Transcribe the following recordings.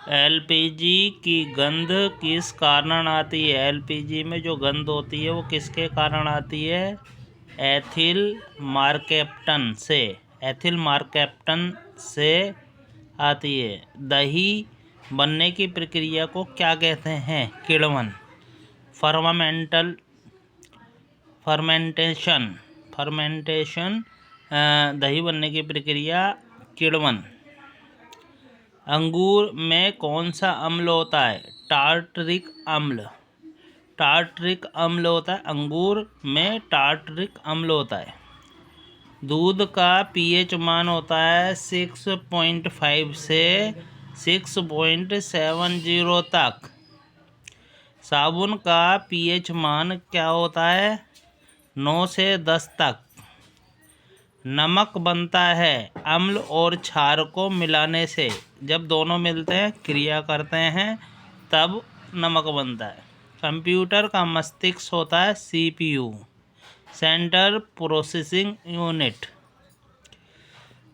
LPG की गंध किस कारण आती है? एलपीजी में जो गंध होती है वो किसके कारण आती है? एथिल मर्कैप्टन से। एथिल मर्कैप्टन से आती है। दही बनने की प्रक्रिया को क्या कहते हैं? किण्वन। फर्मेंटेशन दही बनने की प्रक्रिया किण्वन। अंगूर में कौन सा अम्ल होता है? टार्टरिक अम्ल। टार्टरिक अम्ल होता है। अंगूर में टार्टरिक अम्ल होता है। दूध का पीएच मान होता है 6.5 से 6.70 तक। साबुन का पीएच मान क्या होता है? 9 से 10 तक। नमक बनता है अम्ल और क्षार को मिलाने से। जब दोनों मिलते हैं, क्रिया करते हैं, तब नमक बनता है। कंप्यूटर का मस्तिष्क होता है CPU, central processing unit.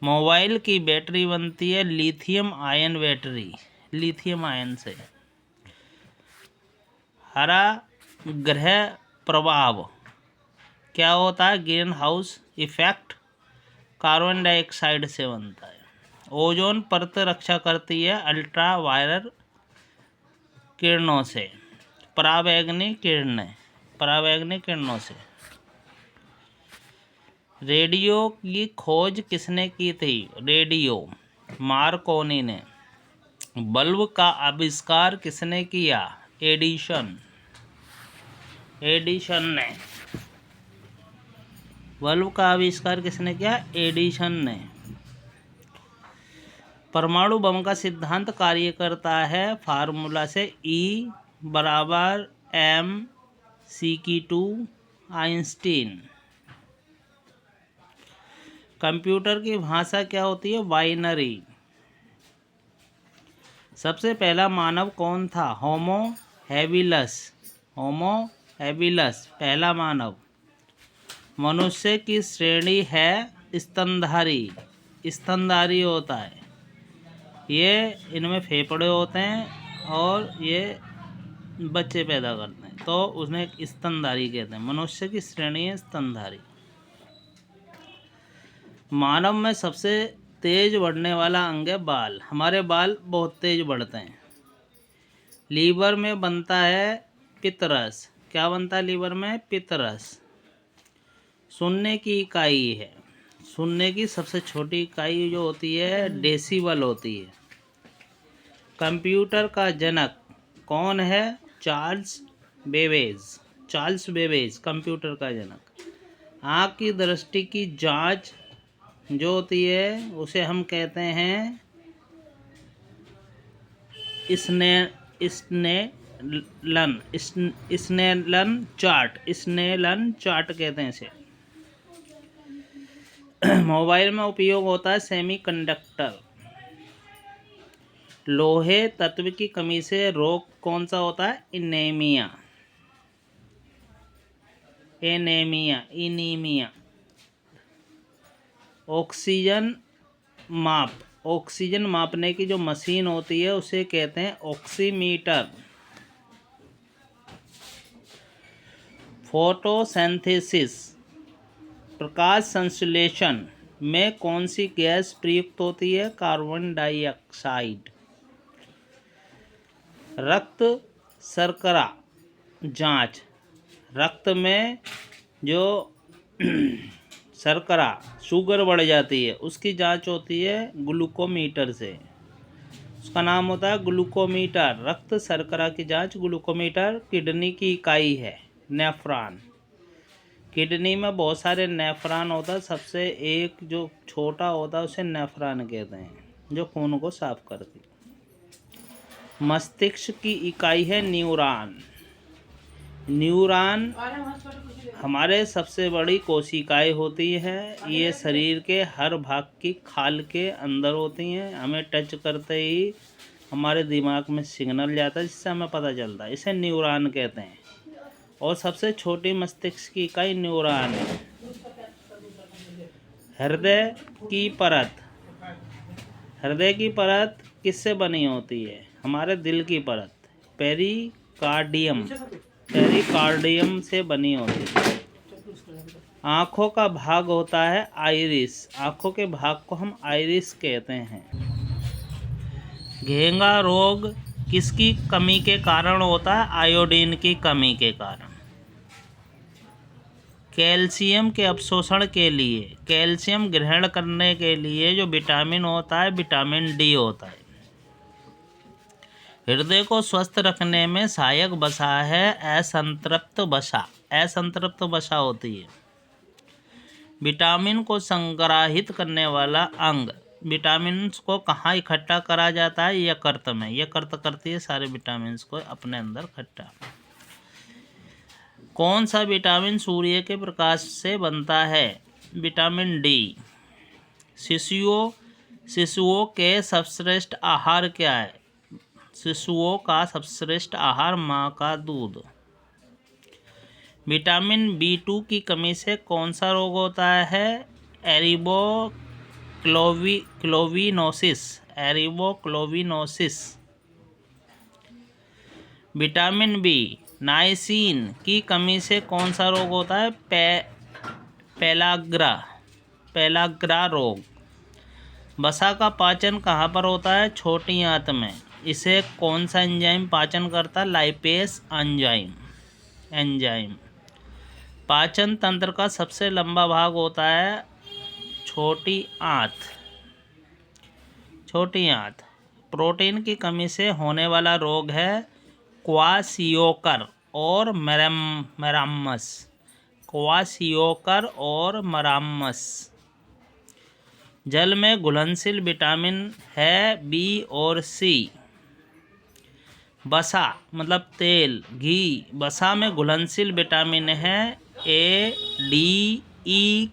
Mobile की बैटरी बनती है lithium ion battery, lithium ion से। हरा ग्रह प्रभाव क्या होता है? Green house effect carbon dioxide से बनता है। ओजोन परत रक्षा करती है अल्ट्रा वायलेट किरणों से। पराबैंगनी किरणों से। रेडियो की खोज किसने की थी? रेडियो मार्कोनी ने। बल्ब का आविष्कार किसने किया? एडिशन ने। बल्ब का आविष्कार किसने किया? एडिशन ने। परमाणु बम का सिद्धांत कार्य करता है फार्मूला से E=mc2 आइंस्टीन। कंप्यूटर की भाषा क्या होती है? बाइनरी। सबसे पहला मानव कौन था? होमो हैबिलस पहला मानव। मनुष्य की श्रेणी है स्तनधारी होता है। ये इनमें फेफड़े होते हैं और ये बच्चे पैदा करते हैं, तो उसमें एक स्तनधारी कहते हैं। मनुष्य की श्रेणी है स्तनधारी। मानव में सबसे तेज बढ़ने वाला अंग है बाल। हमारे बाल बहुत तेज बढ़ते हैं। लीवर में बनता है पित्तरस। क्या बनता है लीवर में? पित्तरस। सुनने की इकाई है। सुनने की सबसे छोटी इकाई जो होती है डेसिबल होती है। कंप्यूटर का जनक कौन है? चार्ल्स बेबेज कंप्यूटर का जनक। आँख की दृष्टि की जांच जो होती है उसे हम कहते हैं स्नेलन चार्ट कहते हैं इसे। मोबाइल में उपयोग होता है सेमीकंडक्टर। लोहे तत्व की कमी से रोग कौन सा होता है? एनीमिया। ऑक्सीजन मापने की जो मशीन होती है उसे कहते हैं ऑक्सीमीटर। फोटोसिंथेसिस प्रकाश संश्लेषण में कौन सी गैस प्रयुक्त होती है? Carbon dioxide. रक्त शर्करा जांच। रक्त में जो शर्करा शुगर बढ़ जाती है उसकी जांच होती है ग्लूकोमीटर से। उसका नाम होता है ग्लूकोमीटर। रक्त शर्करा की जांच ग्लूकोमीटर। किडनी की इकाई है नेफ्रॉन। किडनी में बहुत सारे नेफ्रॉन होता है। सबसे एक जो छोटा होता है उसे नेफ्रॉन कहते हैं, जो खून को साफ करती है। मस्तिष्क की इकाई है न्यूरॉन हमारे सबसे बड़ी कोशिकाएं होती हैं। ये शरीर के हर भाग की खाल के अंदर होती हैं। हमें टच करते ही हमारे दिमाग में सिग्नल जाता है जिससे हमें पता चलता है। इसे न्यूरॉन कहते हैं। और सबसे छोटी मस्तिष्क की इकाई न्यूरॉन है। हृदय की परत हृदय की परत किससे बनी होती है? हमारे दिल की परत पेरिकार्डियम से बनी होती है। आँखों का भाग होता है आइरिस। आँखों के भाग को हम आइरिस कहते हैं। घेंगा रोग किसकी कमी के कारण होता है? आयोडीन की कमी के कारण। कैल्शियम के अवशोषण के लिए, कैल्शियम ग्रहण करने के लिए जो विटामिन होता है, विटामिन डी होता है। हृदय को स्वस्थ रखने में सहायक वसा है असंतृप्त वसा। असंतृप्त वसा होती है। विटामिन को संग्रहित करने वाला अंग। विटामिन को कहाँ इकट्ठा करा जाता है? यकृत में। यकृत करती है सारे विटामिन को अपने अंदर इकट्ठा। कौन सा विटामिन सूर्य के प्रकाश से बनता है? Vitamin D. शिशुओं के सर्वश्रेष्ठ आहार क्या है? शिशुओं का सर्वश्रेष्ठ आहार माँ का दूध। विटामिन B2 की कमी से कौन सा रोग होता है? एरिबोक्लोविनोसिस। विटामिन बी नाइसिन की कमी से कौन सा रोग होता है? पेलाग्रा रोग। वसा का पाचन कहाँ पर होता है? छोटी आंत में। इसे कौन सा एंजाइम पाचन करता है? Lipase enzyme. पाचन तंत्र का सबसे लंबा भाग होता है छोटी आंत। प्रोटीन की कमी से होने वाला रोग है क्वाशियोकर और मरामस। जल में घुलनशील विटामिन है बी और सी। वसा मतलब तेल, घी। वसा में घुलनशील विटामिन है ए डी ई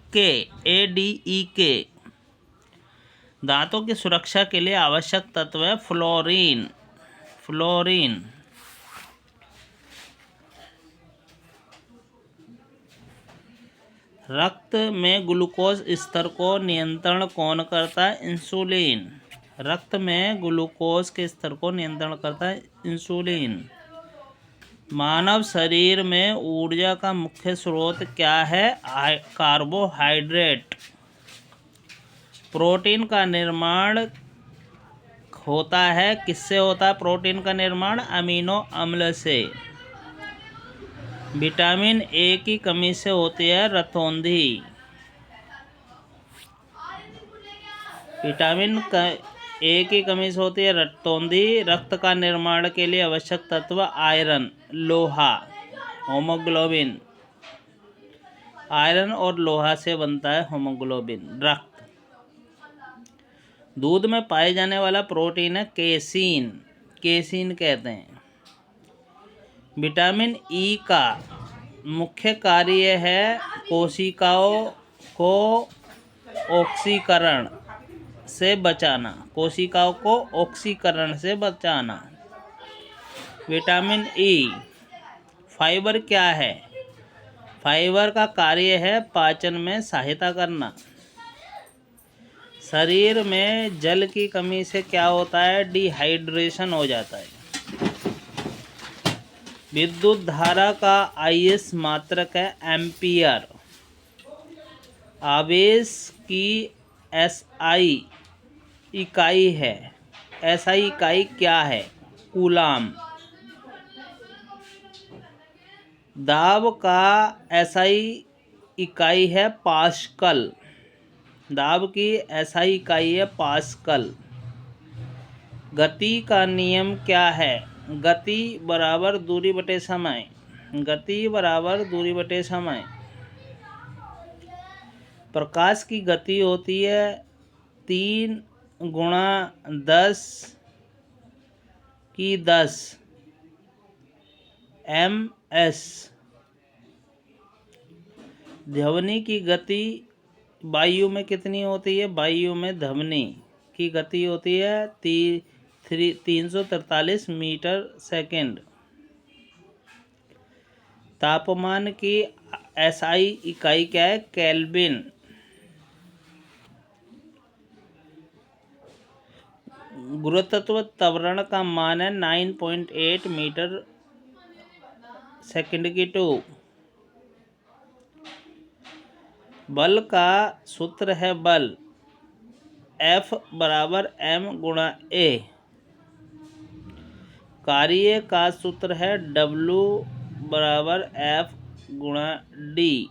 के। दांतों की सुरक्षा के लिए आवश्यक तत्व है फ्लोरीन। रक्त में ग्लूकोज स्तर को नियंत्रण कौन करता है? इंसुलिन। रक्त में ग्लूकोज के स्तर को नियंत्रण करता है इंसुलिन। मानव शरीर में ऊर्जा का मुख्य स्रोत क्या है? कार्बोहाइड्रेट। प्रोटीन का निर्माण होता है किससे होता है? प्रोटीन का निर्माण अमीनो अम्ल से। विटामिन ए की कमी से होती है रतौंधी। विटामिन ए की कमी से होती है रतौंधी। रक्त का निर्माण के लिए आवश्यक तत्व आयरन, लोहा, हीमोग्लोबिन। आयरन और लोहा से बनता है हीमोग्लोबिन, रक्त। दूध में पाए जाने वाला प्रोटीन है केसीन कहते हैं। विटामिन ई का मुख्य कार्य है कोशिकाओं को ऑक्सीकरण से बचाना। Vitamin E. फाइबर क्या है? फाइबर का कार्य है पाचन में सहायता करना। शरीर में जल की कमी से क्या होता है? डिहाइड्रेशन हो जाता है। विद्युत धारा का आईएस मात्रक है एम्पियर। आवेश की एसआई इकाई है। एसआई इकाई क्या है? कूलाम। दाब का एसआई इकाई है पास्कल। दाब की एसआई इकाई है पास्कल। गति का नियम क्या है? गति बराबर दूरी बटे समय। प्रकाश की गति होती है 3 × 10⁻10 ms। ध्वनि की गति वायु में कितनी होती है? वायु में ध्वनि की गति होती है 343 मीटर सेकेंड। तापमान की एसआई इकाई क्या है? केल्विन। गुरुत्व त्वरण का मान है 9.8 मीटर सेकंड की 2। बल का सूत्र है बल F बराबर m गुणा A। कार्य का सूत्र है W बराबर F गुणा D।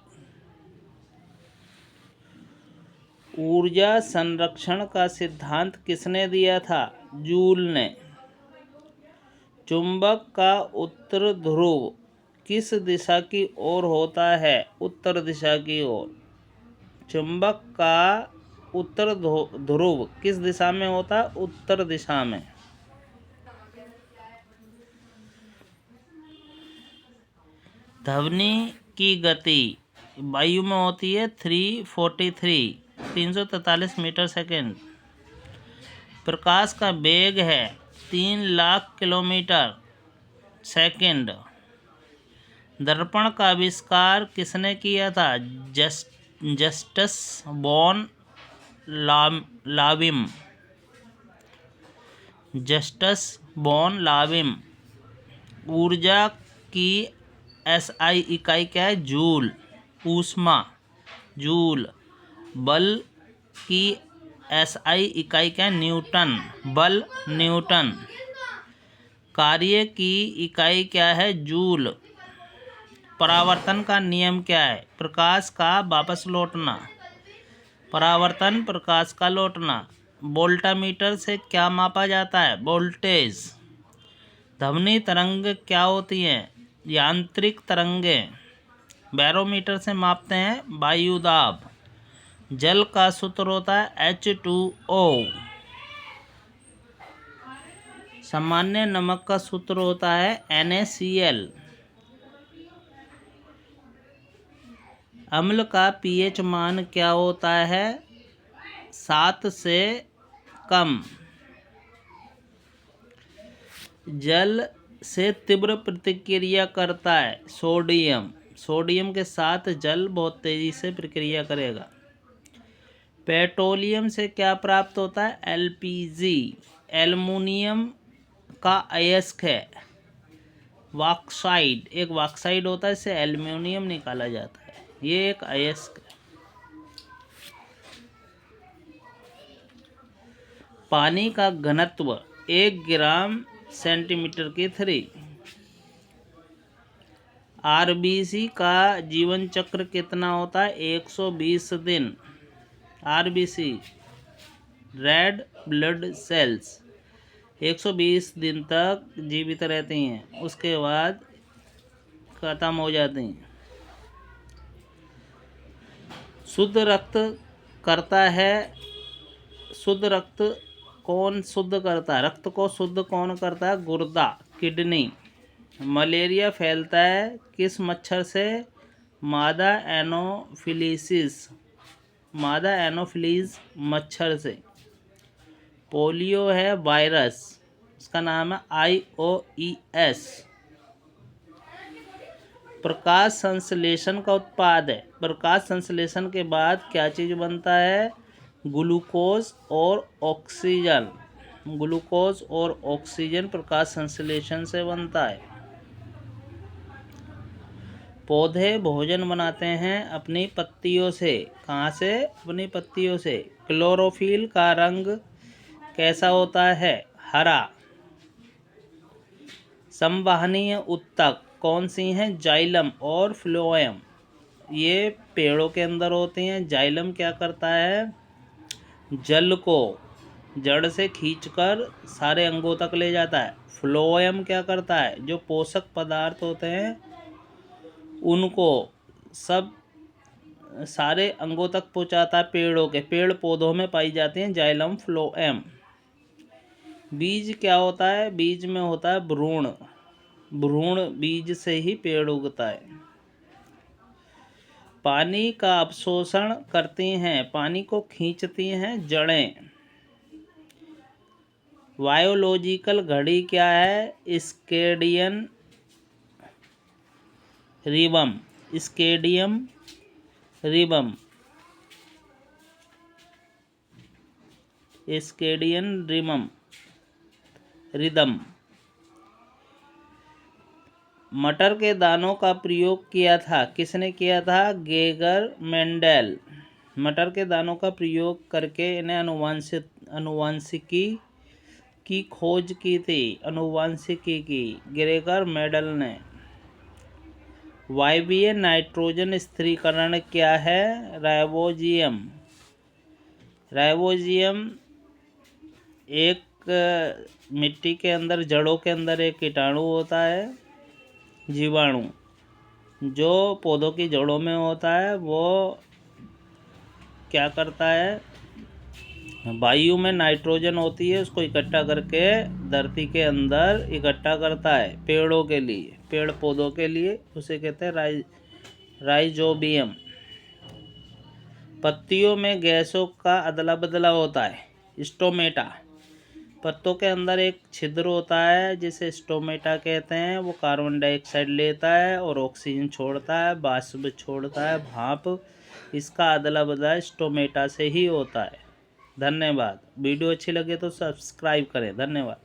ऊर्जा संरक्षण का सिद्धांत किसने दिया था? जूल ने। चुंबक का उत्तर ध्रुव किस दिशा की ओर होता है? उत्तर दिशा की ओर। चुंबक का उत्तर ध्रुव किस दिशा में होता है? उत्तर दिशा में। ध्वनि की गति वायु में होती है 343 मीटर सेकेंड। प्रकाश का वेग है 3 लाख किलोमीटर सेकेंड। दर्पण का आविष्कार किसने किया था? Justus von लाविम। Justus von लाविम। ऊर्जा की SI इकाई क्या है? जूल। ऊष्मा जूल। बल की SI इकाई क्या है? न्यूटन। बल न्यूटन। कार्य की इकाई क्या है? जूल। परावर्तन का नियम क्या है? प्रकाश का वापस लौटना। परावर्तन प्रकाश का लौटना। वोल्टामीटर से क्या मापा जाता है? वोल्टेज। ध्वनि तरंग क्या होती हैं? यांत्रिक तरंगें। बैरोमीटर से मापते हैं वायु दाब। जल का सूत्र होता है H2O। सामान्य नमक का सूत्र होता है NaCl। अम्ल का pH मान क्या होता है? 7 से कम। जल से तीव्र प्रतिक्रिया करता है सोडियम। सोडियम के साथ जल बहुत तेजी से प्रक्रिया करेगा। पेट्रोलियम से क्या प्राप्त होता है? LPG। एल्युमिनियम का अयस्क है बॉक्साइट। एक बॉक्साइट होता है, इससे एल्युमिनियम निकाला जाता है। ये एक अयस्क है। पानी का घनत्व 1 ग्राम सेंटीमीटर की 3। RBC का जीवन चक्र कितना होता है? 120 दिन। RBC रेड ब्लड सेल्स 120 दिन तक जीवित रहती हैं, उसके बाद खत्म हो जाती हैं। शुद्ध रक्त करता है। शुद्ध रक्त कौन शुद्ध करता है? रक्त को शुद्ध कौन करता है? गुर्दा, किडनी। मलेरिया फैलता है किस मच्छर से? मादा एनोफिलीसिस। मादा एनोफिलीज मच्छर से। पोलियो है वायरस, उसका नाम है IOES। प्रकाश संश्लेषण का उत्पाद है। प्रकाश संश्लेषण के बाद क्या चीज़ बनता है? ग्लूकोज और ऑक्सीजन। ग्लूकोज और ऑक्सीजन प्रकाश संश्लेषण से बनता है। पौधे भोजन बनाते हैं अपनी पत्तियों से। कहाँ से? अपनी पत्तियों से। क्लोरोफिल का रंग कैसा होता है? हरा। संवहनीय ऊतक कौन सी हैं? जाइलम और फ्लोएम। ये पेड़ों के अंदर होते हैं। जाइलम क्या करता है? जल को जड़ से खींचकर सारे अंगों तक ले जाता है। फ्लोएम क्या करता है? जो पोषक पदार्थ होते हैं उनको सब सारे अंगों तक पहुंचाता है। पेड़ों के पेड़ पौधों में पाई जाती हैं जाइलम फ्लोएम। बीज क्या होता है? बीज में होता है भ्रूण। भ्रूण बीज से ही पेड़ उगता है। पानी का अवशोषण करती हैं, पानी को खींचती हैं जड़ें। बायोलॉजिकल घड़ी क्या है? स्केडियन रिबम। स्केडियम रिबम। स्केडियन रिबम। रिदम। मटर के दानों का प्रयोग किया था, किसने किया था? Geiger Mendel. मटर के दानों का प्रयोग करके इन्हें अनुवांशिकी की खोज की थी, अनुवांशिकी की, ग्रेगर मेंडल ने। वायवीय नाइट्रोजन स्थिरीकरण क्या है? राइबोजियम। राइबोजियम एक मिट्टी के अंदर, जड़ों के अंदर एक कीटाणु होता है, जीवाणु, जो पौधों की जड़ों में होता है। वो क्या करता है? वायु में नाइट्रोजन होती है, उसको इकट्ठा करके धरती के अंदर इकट्ठा करता है पेड़ों के लिए, पेड़ पौधों के लिए। उसे कहते हैं राइजोबियम। पत्तियों में गैसों का अदला बदला होता है, स्टोमेटा। पत्तों के अंदर एक छिद्र होता है जिसे स्टोमेटा कहते हैं। वो कार्बन डाइऑक्साइड लेता है और ऑक्सीजन छोड़ता है, वाष्प छोड़ता है, भाप। इसका अदला बदला स्टोमेटा से ही होता है। धन्यवाद। वीडियो अच्छी लगे तो सब्सक्राइब करें। धन्यवाद।